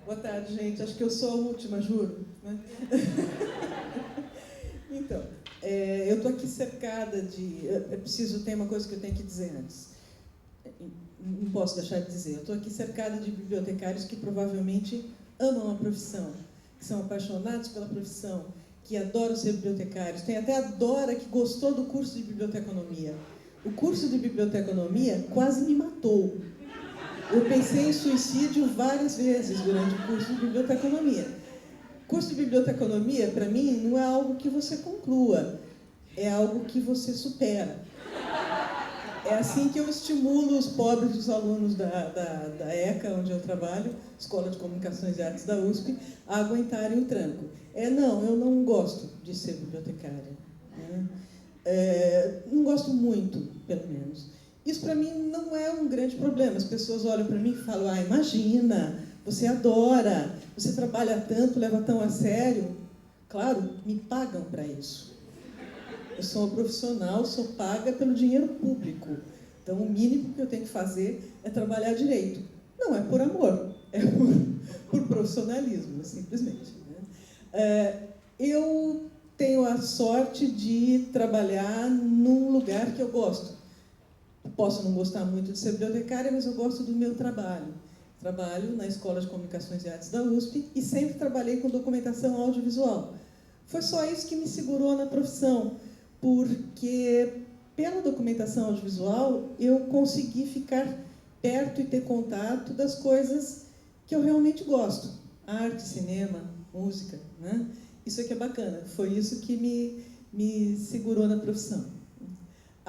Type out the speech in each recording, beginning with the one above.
Boa tarde, gente. Acho que eu sou a última, juro. Né? Então, eu estou aqui cercada de... tem uma coisa que eu tenho que dizer antes. Não posso deixar de dizer. Eu estou aqui cercada de bibliotecários que provavelmente amam a profissão, que são apaixonados pela profissão, que adoram ser bibliotecários. Tem até a Dora que gostou do curso de biblioteconomia. O curso de biblioteconomia quase me matou. Eu pensei em suicídio várias vezes durante o curso de biblioteconomia. O curso de biblioteconomia, para mim, não é algo que você conclua, é algo que você supera. É assim que eu estimulo os pobres dos alunos da ECA, onde eu trabalho, Escola de Comunicações e Artes da USP, a aguentarem o tranco. Não, eu não gosto de ser bibliotecária. Né? Não gosto muito, pelo menos. Isso, para mim, não é um grande problema. As pessoas olham para mim e falam, imagina, você adora, você trabalha tanto, leva tão a sério. Claro, me pagam para isso. Eu sou uma profissional, sou paga pelo dinheiro público. Então, o mínimo que eu tenho que fazer é trabalhar direito. Não é por amor, é por profissionalismo, simplesmente. Né? Eu tenho a sorte de trabalhar num lugar que eu gosto. Posso não gostar muito de ser bibliotecária, mas eu gosto do meu trabalho. Trabalho na Escola de Comunicações e Artes da USP e sempre trabalhei com documentação audiovisual. Foi só isso que me segurou na profissão, porque pela documentação audiovisual eu consegui ficar perto e ter contato das coisas que eu realmente gosto. Arte, cinema, música. Né? Isso aqui é bacana. Foi isso que me segurou na profissão.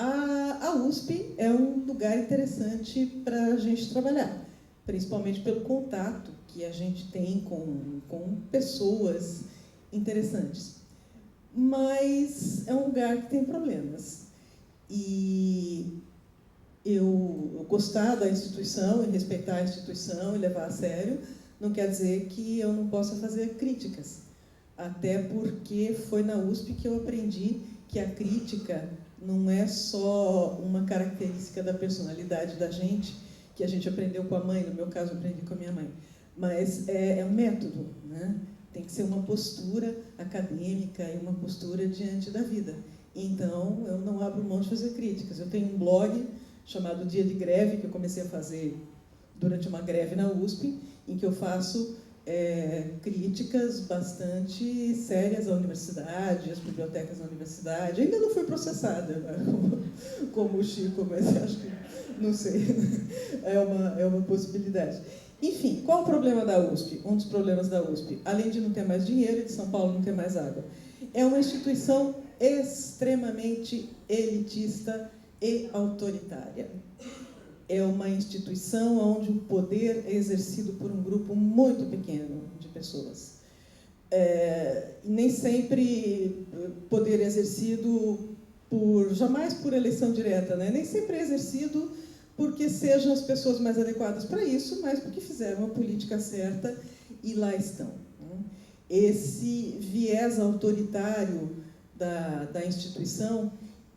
A USP é um lugar interessante para a gente trabalhar, principalmente pelo contato que a gente tem com pessoas interessantes. Mas é um lugar que tem problemas. E eu gostar da instituição e respeitar a instituição e levar a sério não quer dizer que eu não possa fazer críticas. Até porque foi na USP que eu aprendi que a crítica não é só uma característica da personalidade da gente, que a gente aprendeu com a mãe, no meu caso, eu aprendi com a minha mãe, mas é um método, né? Tem que ser uma postura acadêmica e uma postura diante da vida. Então, eu não abro mão de fazer críticas. Eu tenho um blog chamado Dia de Greve, que eu comecei a fazer durante uma greve na USP, em que eu faço críticas bastante sérias à universidade, às bibliotecas da universidade. Ainda não fui processada, né, como o Chico, mas acho que, não sei, é uma possibilidade. Enfim, qual o problema da USP? Um dos problemas da USP, além de não ter mais dinheiro e de São Paulo não ter mais água, é uma instituição extremamente elitista e autoritária. É uma instituição onde o poder é exercido por um grupo muito pequeno de pessoas. Nem sempre poder é exercido jamais por eleição direta, né? Nem sempre é exercido porque sejam as pessoas mais adequadas para isso, mas porque fizeram a política certa e lá estão. Esse viés autoritário da instituição,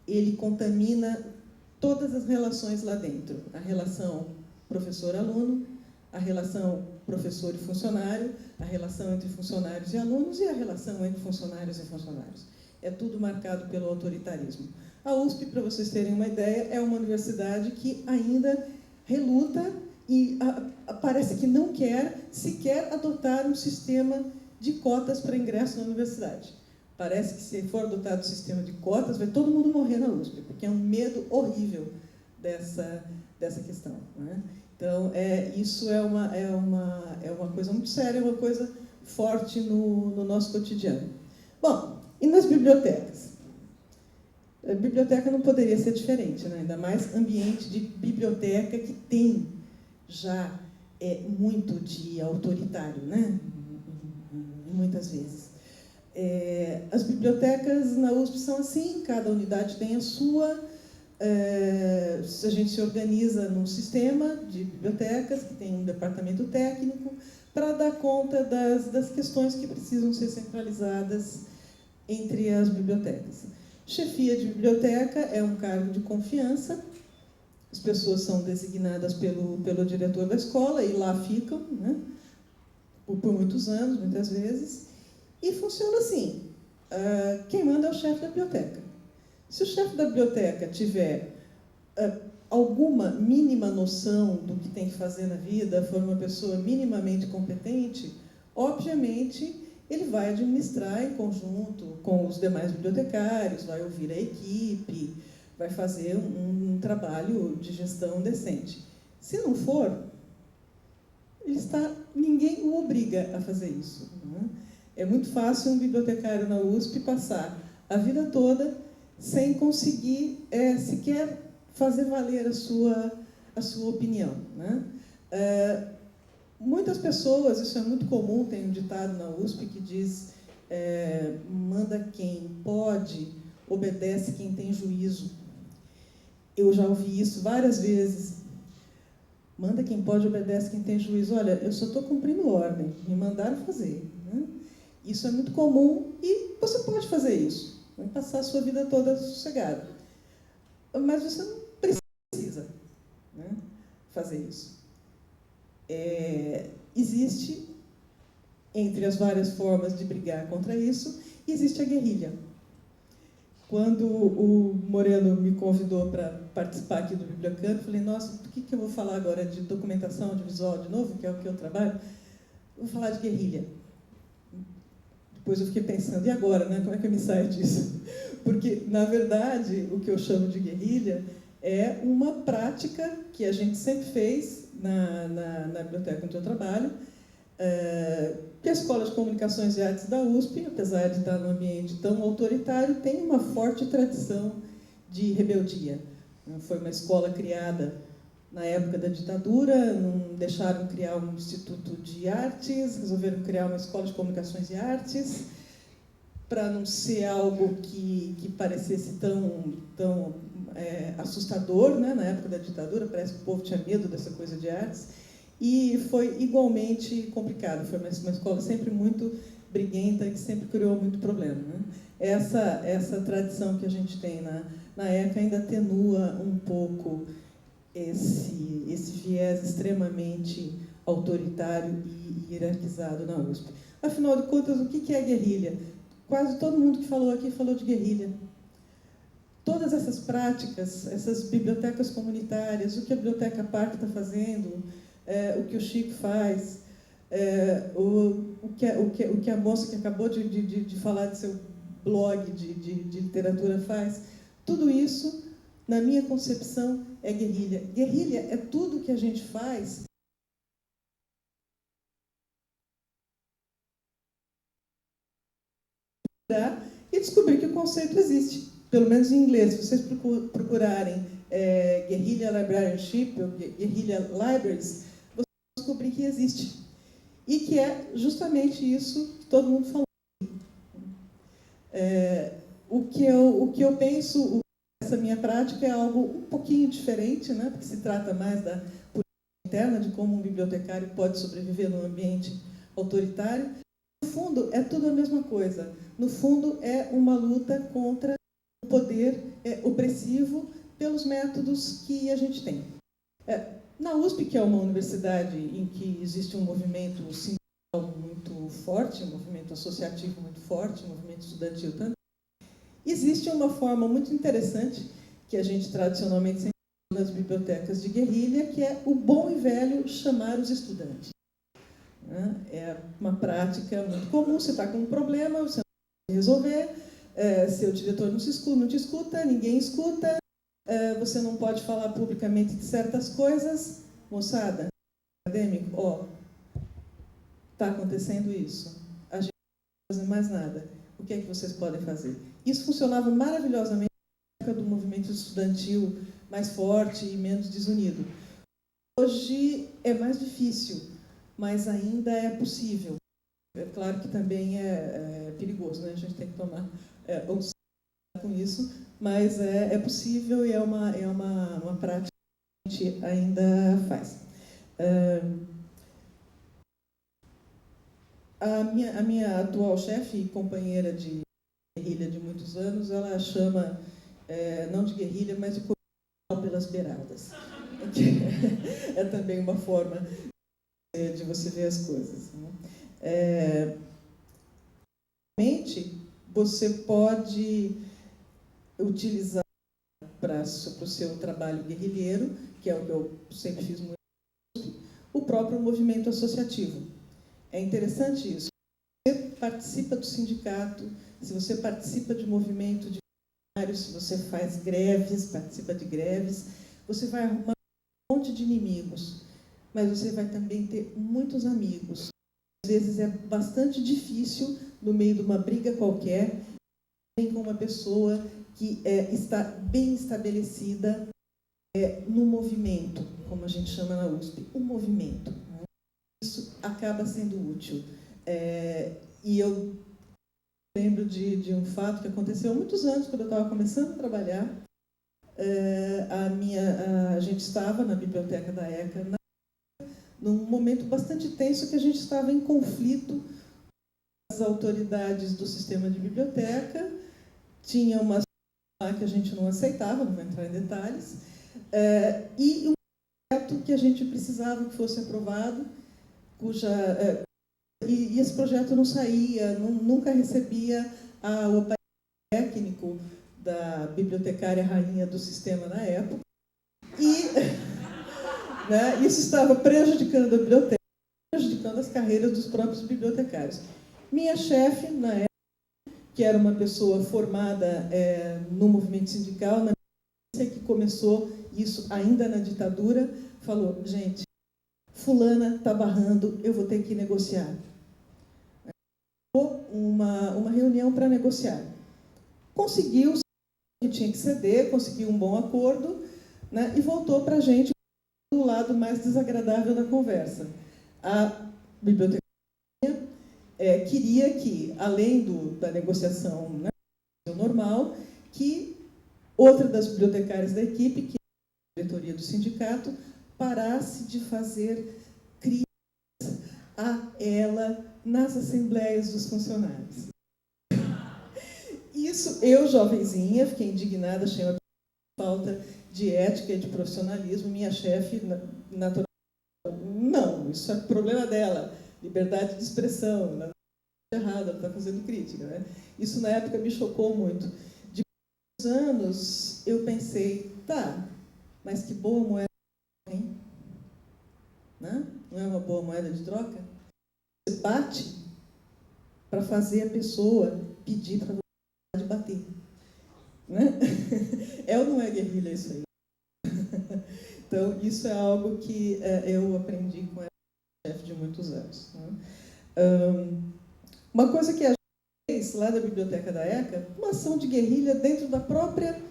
ele contamina todas as relações lá dentro. A relação professor-aluno, a relação professor e funcionário, a relação entre funcionários e alunos e a relação entre funcionários e funcionários. É tudo marcado pelo autoritarismo. A USP, para vocês terem uma ideia, é uma universidade que ainda reluta e parece que não quer sequer adotar um sistema de cotas para ingresso na universidade. Parece que, se for adotado o sistema de cotas, vai todo mundo morrer na USP, porque é um medo horrível dessa questão. Né? Então, isso é uma coisa muito séria, é uma coisa forte no nosso cotidiano. Bom, e nas bibliotecas? A biblioteca não poderia ser diferente, né? Ainda mais ambiente de biblioteca que tem já muito de autoritário, né? Muitas vezes. As bibliotecas na USP são assim, cada unidade tem a sua. A gente se organiza num sistema de bibliotecas, que tem um departamento técnico, para dar conta das questões que precisam ser centralizadas entre as bibliotecas. Chefia de biblioteca é um cargo de confiança, as pessoas são designadas pelo diretor da escola e lá ficam, né? por muitos anos, muitas vezes, e funciona assim. Quem manda é o chefe da biblioteca. Se o chefe da biblioteca tiver alguma mínima noção do que tem que fazer na vida, for uma pessoa minimamente competente, obviamente ele vai administrar em conjunto com os demais bibliotecários, vai ouvir a equipe, vai fazer um trabalho de gestão decente. Se não for, ninguém o obriga a fazer isso. Né? É muito fácil um bibliotecário na USP passar a vida toda sem conseguir sequer fazer valer a sua opinião. Né? Muitas pessoas, isso é muito comum, tem um ditado na USP que diz manda quem pode, obedece quem tem juízo. Eu já ouvi isso várias vezes. Manda quem pode, obedece quem tem juízo. Olha, eu só estou cumprindo ordem, me mandaram fazer. Né? Isso é muito comum e você pode fazer isso. Vai passar a sua vida toda sossegada. Mas você não precisa, né, fazer isso. Existe, entre as várias formas de brigar contra isso, existe a guerrilha. Quando o Moreno me convidou para participar aqui do Bibliocampo, eu falei, nossa, por que eu vou falar agora de documentação audiovisual de novo, que é o que eu trabalho? Eu vou falar de guerrilha. Depois eu fiquei pensando, e agora, né? Como é que eu me saio disso? Porque, na verdade, o que eu chamo de guerrilha é uma prática que a gente sempre fez na biblioteca onde eu trabalho, que a Escola de Comunicações e Artes da USP, apesar de estar num ambiente tão autoritário, tem uma forte tradição de rebeldia. Foi uma escola criada na época da ditadura, não deixaram criar um instituto de artes, resolveram criar uma escola de comunicações e artes, para não ser algo que parecesse tão assustador, né? Na época da ditadura, parece que o povo tinha medo dessa coisa de artes, e foi igualmente complicado, foi uma escola sempre muito briguenta, que sempre criou muito problema. Né? Essa tradição que a gente tem na ECA ainda atenua um pouco esse viés extremamente autoritário e hierarquizado na USP. Afinal de contas, o que é guerrilha? Quase todo mundo que falou aqui falou de guerrilha. Todas essas práticas, essas bibliotecas comunitárias, o que a Biblioteca Parque está fazendo, o que o Chico faz, o que a moça que acabou de falar de seu blog de literatura faz, tudo isso, na minha concepção, é guerrilha. Guerrilha é tudo que a gente faz e descobrir que o conceito existe. Pelo menos em inglês, se vocês procurarem guerrilha librarianship ou guerrilha libraries, vocês vão descobrir que existe. E que é justamente isso que todo mundo falou. O que eu penso, essa minha prática é algo um pouquinho diferente, né? Porque se trata mais da política interna, de como um bibliotecário pode sobreviver num ambiente autoritário. No fundo, é tudo a mesma coisa. No fundo, é uma luta contra o poder opressivo pelos métodos que a gente tem. Na USP, que é uma universidade em que existe um movimento sindical muito forte, um movimento associativo muito forte, um movimento estudantil também, existe uma forma muito interessante que a gente tradicionalmente sempre usa nas bibliotecas de guerrilha, que é o bom e velho chamar os estudantes. É uma prática muito comum. Você está com um problema, você não pode resolver, seu diretor não te escuta, ninguém escuta, você não pode falar publicamente de certas coisas. Moçada, acadêmico, está acontecendo isso, a gente não pode fazer mais nada. O que é que vocês podem fazer? Isso funcionava maravilhosamente na época do movimento estudantil mais forte e menos desunido. Hoje é mais difícil, mas ainda é possível. É claro que também é perigoso, né? A gente tem que tomar cuidado com isso, mas é possível e é uma prática que a gente ainda faz. A minha atual chefe e companheira de guerrilha de muitos anos, ela chama, não de guerrilha, mas de corrida pelas beiradas. É também uma forma de você ver as coisas. Né? Realmente, você pode utilizar para o seu trabalho guerrilheiro, que é o que eu sempre fiz muito, o próprio movimento associativo. É interessante isso. Se você participa do sindicato, se você participa de movimento de funcionários, se você faz greves, participa de greves, você vai arrumar um monte de inimigos, mas você vai também ter muitos amigos. Às vezes é bastante difícil, no meio de uma briga qualquer, com uma pessoa que está bem estabelecida no movimento, como a gente chama na USP, o movimento. Né? Isso acaba sendo útil. E eu lembro de um fato que aconteceu há muitos anos, quando eu estava começando a trabalhar. A gente estava na biblioteca da ECA, num momento bastante tenso, que a gente estava em conflito com as autoridades do sistema de biblioteca. Tinha umas lá que a gente não aceitava, não vou entrar em detalhes, e um projeto que a gente precisava que fosse aprovado, e esse projeto não saía, nunca recebia o aparelho técnico da bibliotecária rainha do sistema na época, e né, isso estava prejudicando a biblioteca, prejudicando as carreiras dos próprios bibliotecários. Minha chefe, na época, que era uma pessoa formada no movimento sindical, que começou isso ainda na ditadura, falou: gente, fulana está barrando, eu vou ter que negociar. Uma reunião para negociar. Conseguiu, que tinha que ceder, conseguiu um bom acordo, né, e voltou para a gente do lado mais desagradável da conversa. A bibliotecária queria que, além da negociação, né, normal, que outra das bibliotecárias da equipe, que é a diretoria do sindicato, parasse de fazer críticas a ela nas assembleias dos funcionários. Isso, eu, jovenzinha, fiquei indignada, achei uma falta de ética e de profissionalismo. Minha chefe, naturalmente, não, isso é problema dela, liberdade de expressão, ela está errada, ela está fazendo crítica. Né? Isso, na época, me chocou muito. De muitos anos, eu pensei, tá, mas que boa moeda, hein? Né? Não é uma boa moeda de troca? Você bate para fazer a pessoa pedir para você bater. Né? É ou não é guerrilha isso aí? Então, isso é algo que eu aprendi com a chefe de muitos anos. Né? Uma coisa que a gente fez lá da biblioteca da ECA, uma ação de guerrilha dentro da própria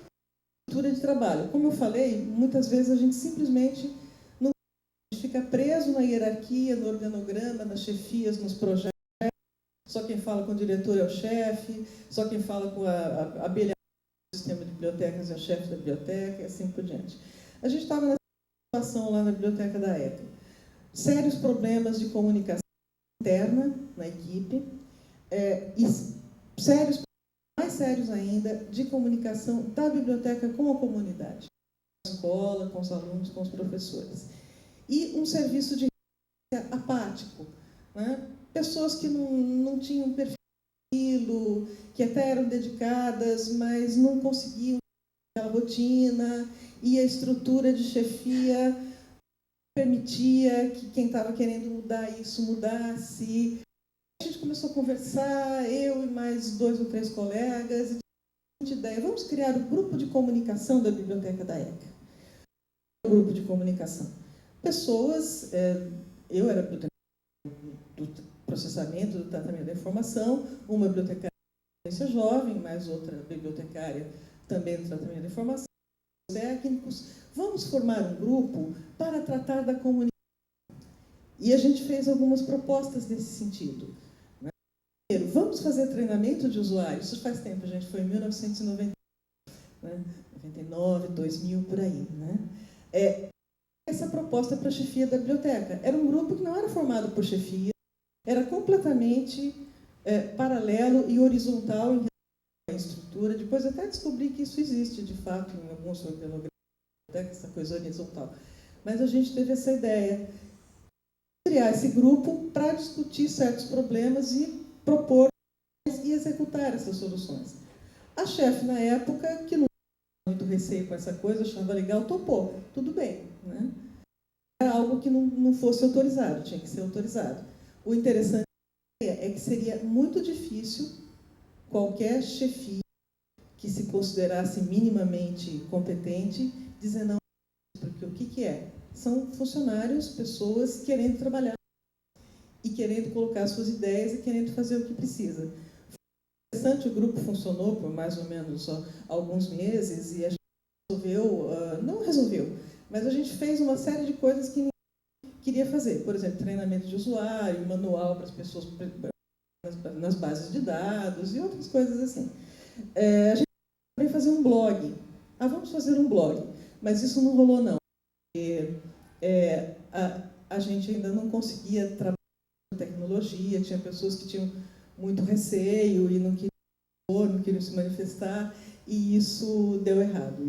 estrutura de trabalho. Como eu falei, muitas vezes a gente simplesmente não fica preso na hierarquia, no organograma, nas chefias, nos projetos. Só quem fala com o diretor é o chefe, só quem fala com a abelha do sistema de bibliotecas é o chefe da biblioteca, e assim por diante. A gente estava nessa situação lá na biblioteca da ECA. Sérios problemas de comunicação interna na equipe, e mais sérios ainda, de comunicação da biblioteca com a comunidade, com a escola, com os alunos, com os professores. E um serviço de apático, né? Pessoas que não tinham perfil, que até eram dedicadas, mas não conseguiam aquela rotina, e a estrutura de chefia permitia que quem estava querendo mudar isso mudasse. A gente começou a conversar, eu e mais 2 ou 3 colegas, e tivemos a ideia, vamos criar o grupo de comunicação da biblioteca da ECA. O grupo de comunicação. Pessoas, eu era bibliotecária do processamento, do tratamento da informação, uma bibliotecária de jovem, mais outra bibliotecária também do tratamento da informação, técnicos. Vamos formar um grupo para tratar da comunicação. E a gente fez algumas propostas nesse sentido. Né? Vamos fazer treinamento de usuários. Isso faz tempo, gente, foi em 1990, né? 99, 2000, por aí. Né? Essa proposta para a chefia da biblioteca. Era um grupo que não era formado por chefia, era completamente paralelo e horizontal em relação à estrutura. Depois até descobri que isso existe, de fato, em alguns organogramas, essa coisa horizontal. Mas a gente teve essa ideia. criar esse grupo para discutir certos problemas e propor e executar essas soluções. A chefe, na época, que não tinha muito receio com essa coisa, achava legal, topou, tudo bem, né? Era algo que não fosse autorizado, tinha que ser autorizado. O interessante é que seria muito difícil qualquer chefia que se considerasse minimamente competente dizer não, porque o que é? São funcionários, pessoas querendo trabalhar e querendo colocar suas ideias e querendo fazer o que precisa. Foi interessante, o grupo funcionou por mais ou menos alguns meses e a gente resolveu, não resolveu, mas a gente fez uma série de coisas que ninguém queria fazer. Por exemplo, treinamento de usuário, manual para as pessoas nas bases de dados e outras coisas assim. A gente também fazer um blog. Vamos fazer um blog. Mas isso não rolou, não. Porque, a gente ainda não conseguia trabalhar com tecnologia, tinha pessoas que tinham muito receio e não queriam se manifestar, e isso deu errado.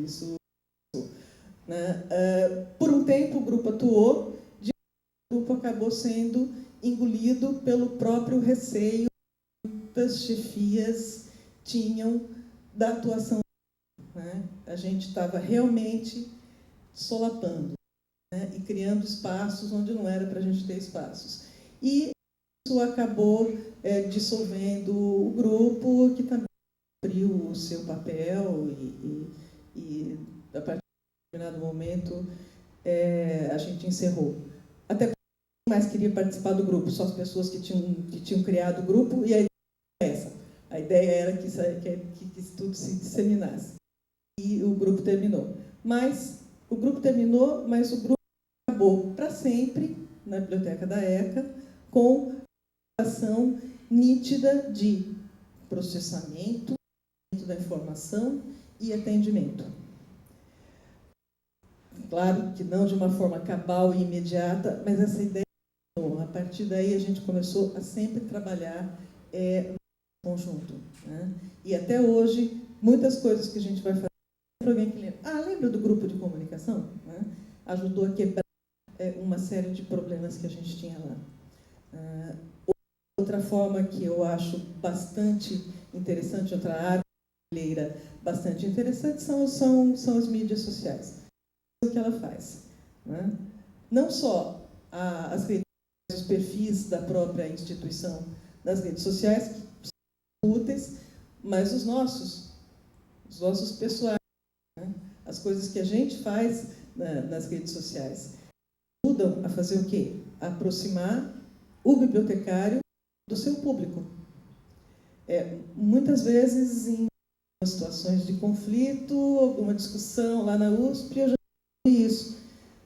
Né? Por um tempo, o grupo atuou, o grupo acabou sendo engolido pelo próprio receio que as chefias tinham da atuação. Né? A gente estava realmente solapando, né? E criando espaços onde não era para a gente ter espaços. E isso acabou dissolvendo o grupo, que também cumpriu o seu papel e a partir de um determinado momento a gente encerrou. Até porque ninguém mais queria participar do grupo, só as pessoas que tinham criado o grupo, e a ideia era essa. A ideia era que tudo se disseminasse. E o grupo terminou. Mas o grupo acabou para sempre na biblioteca da ECA com a ação nítida de processamento da informação e atendimento. Claro que não de uma forma cabal e imediata, mas essa ideia, a partir daí a gente começou a sempre trabalhar em conjunto. Né? E até hoje, muitas coisas que a gente vai fazer, alguém que lembra do grupo de comunicação? Né? Ajudou a quebrar uma série de problemas que a gente tinha lá. Outra forma que eu acho bastante interessante, outra área brasileira bastante interessante, são as mídias sociais. O que ela faz. Né? Não só as redes sociais, os perfis da própria instituição das redes sociais, que são úteis, mas os nossos pessoais, né? As coisas que a gente faz nas redes sociais ajudam a fazer o quê? A aproximar o bibliotecário do seu público. Muitas vezes, em situações de conflito, alguma discussão lá na USP, eu já vi isso.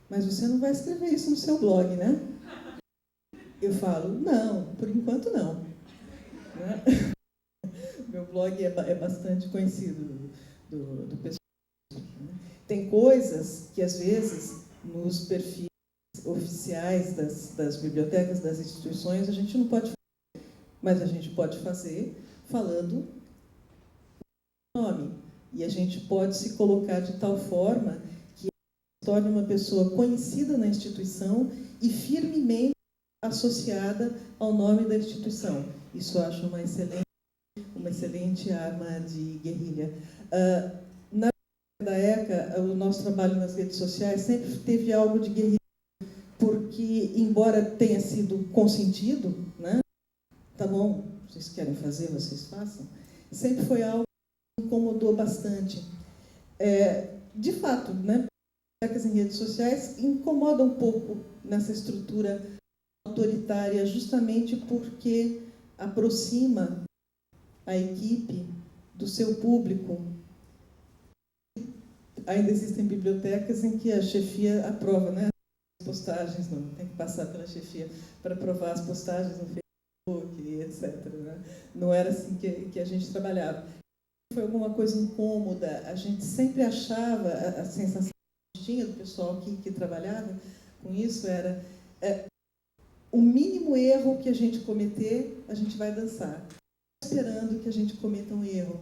Mas você não vai escrever isso no seu blog, né? Eu falo, não, por enquanto não. Né? Meu blog é bastante conhecido do pessoal. Tem coisas que, às vezes, nos perfis oficiais das bibliotecas, das instituições, a gente não pode fazer, mas a gente pode fazer falando o nome. E a gente pode se colocar de tal forma que se torne uma pessoa conhecida na instituição e firmemente associada ao nome da instituição. Isso eu acho uma excelente arma de guerrilha. Na da ECA, o nosso trabalho nas redes sociais sempre teve algo de guerrilha, porque, embora tenha sido consentido, né? Tá bom, vocês querem fazer, vocês façam, sempre foi algo que incomodou bastante. De fato, né? Bibliotecas em redes sociais incomoda um pouco nessa estrutura autoritária, justamente porque aproxima a equipe do seu público. Ainda existem bibliotecas em que a chefia aprova, né? As postagens, não tem que passar pela chefia para aprovar as postagens no Facebook, etc. Né? Não era assim que a gente trabalhava. Foi alguma coisa incômoda, a gente sempre achava, a sensação que tinha do pessoal que trabalhava com isso era o mínimo erro que a gente cometer, a gente vai dançar, esperando que a gente cometa um erro.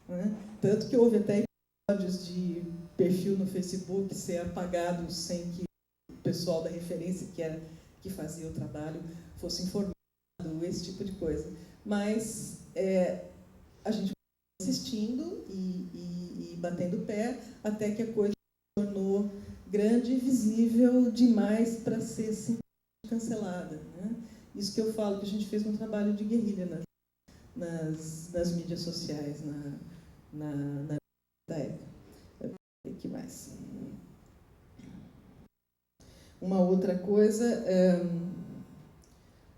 Né? Tanto que houve até episódios de perfil no Facebook ser apagado sem que o pessoal da referência, que era que fazia o trabalho fosse informado, esse tipo de coisa. Mas a gente vai assistindo e batendo o pé até que a coisa se tornou grande e visível demais para ser simplesmente cancelada, né? Isso que eu falo, que a gente fez um trabalho de guerrilha nas mídias sociais, na época. O que mais? Uma outra coisa,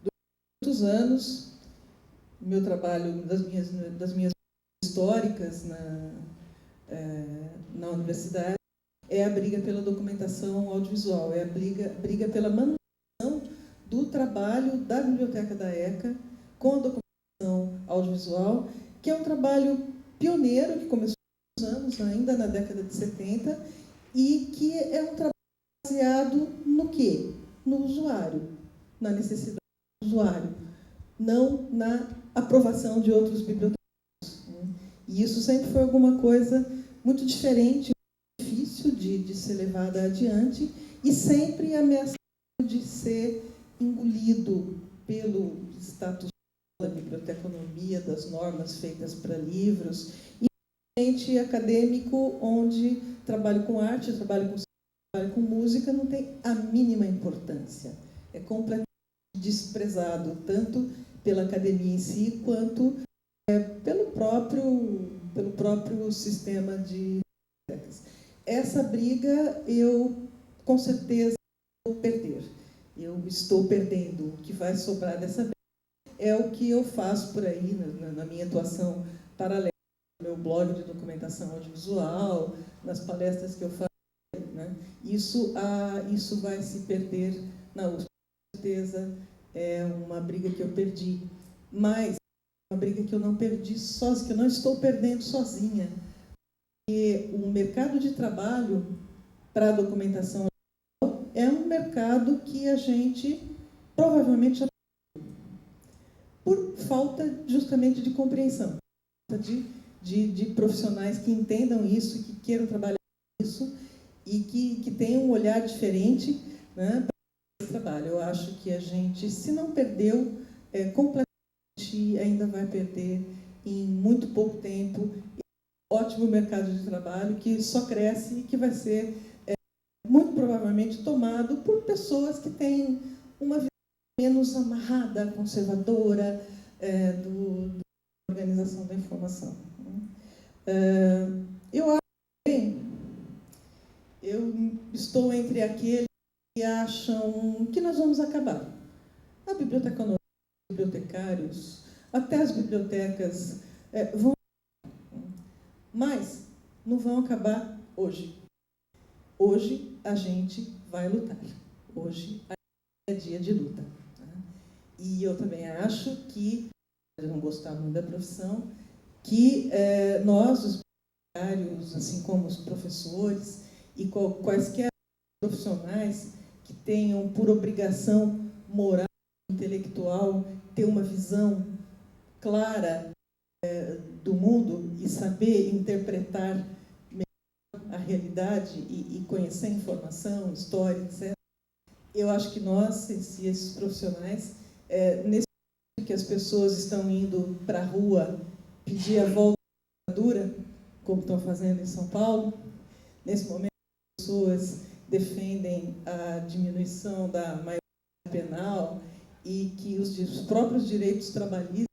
durante muitos anos, meu trabalho das minhas históricas na universidade é a briga pela documentação audiovisual, é a briga pela manutenção do trabalho da Biblioteca da ECA com a documentação audiovisual, que é um trabalho pioneiro, que começou há uns anos, ainda na década de 70, e que é um trabalho baseado no quê? No usuário, na necessidade do usuário, não na aprovação de outros bibliotecários. E isso sempre foi alguma coisa muito diferente, muito difícil de ser levada adiante, e sempre ameaçado de ser engolido pelo status da biblioteconomia, das normas feitas para livros, e ambiente acadêmico onde trabalho com arte, trabalho com música não tem a mínima importância. É completamente desprezado, tanto pela academia em si, quanto pelo próprio sistema de bibliotecas. Essa briga eu, com certeza, vou perder. Eu estou perdendo. O que vai sobrar dessa briga é o que eu faço por aí, na minha atuação paralela, no meu blog de documentação audiovisual, nas palestras que eu faço, né? Isso vai se perder na USP. Com certeza é uma briga que eu perdi, mas uma briga que eu não perdi sozinha, que eu não estou perdendo sozinha. Porque o mercado de trabalho para a documentação é um mercado que a gente provavelmente já por falta justamente de compreensão, de profissionais que entendam isso, que queiram trabalhar isso e que tenham um olhar diferente, né, para esse trabalho. Eu acho que a gente, se não perdeu completamente, ainda vai perder em muito pouco tempo. Ótimo mercado de trabalho que só cresce e que vai ser muito provavelmente tomado por pessoas que têm uma visão menos amarrada, conservadora da organização da informação. Eu acho que eu estou entre aqueles que acham que nós vamos acabar. A biblioteconomia, os bibliotecários, até as bibliotecas vão, mas não vão acabar hoje. Hoje a gente vai lutar. Hoje é dia de luta. Tá? E eu também acho que, eu não gostar muito da profissão, que nós, os bibliotecários, assim como os professores e quaisquer profissionais que tenham por obrigação moral, intelectual, ter uma visão clara do mundo e saber interpretar melhor a realidade e conhecer informação, história, etc. Eu acho que nós, esses profissionais, nesse momento que as pessoas estão indo para a rua pedir a volta da ditadura, como estão fazendo em São Paulo, nesse momento as pessoas defendem a diminuição da maioridade penal e que os próprios direitos trabalhistas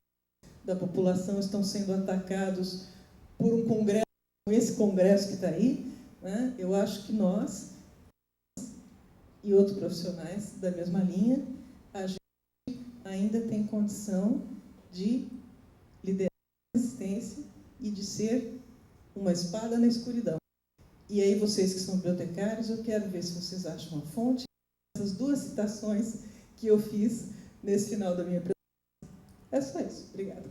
da população estão sendo atacados por um congresso, esse congresso que está aí, né? Eu acho que nós e outros profissionais da mesma linha, a gente ainda tem condição de liderar a resistência e de ser uma espada na escuridão. E aí, vocês que são bibliotecários, eu quero ver se vocês acham uma fonte essas duas citações que eu fiz nesse final da minha apresentação. É só isso. Obrigada.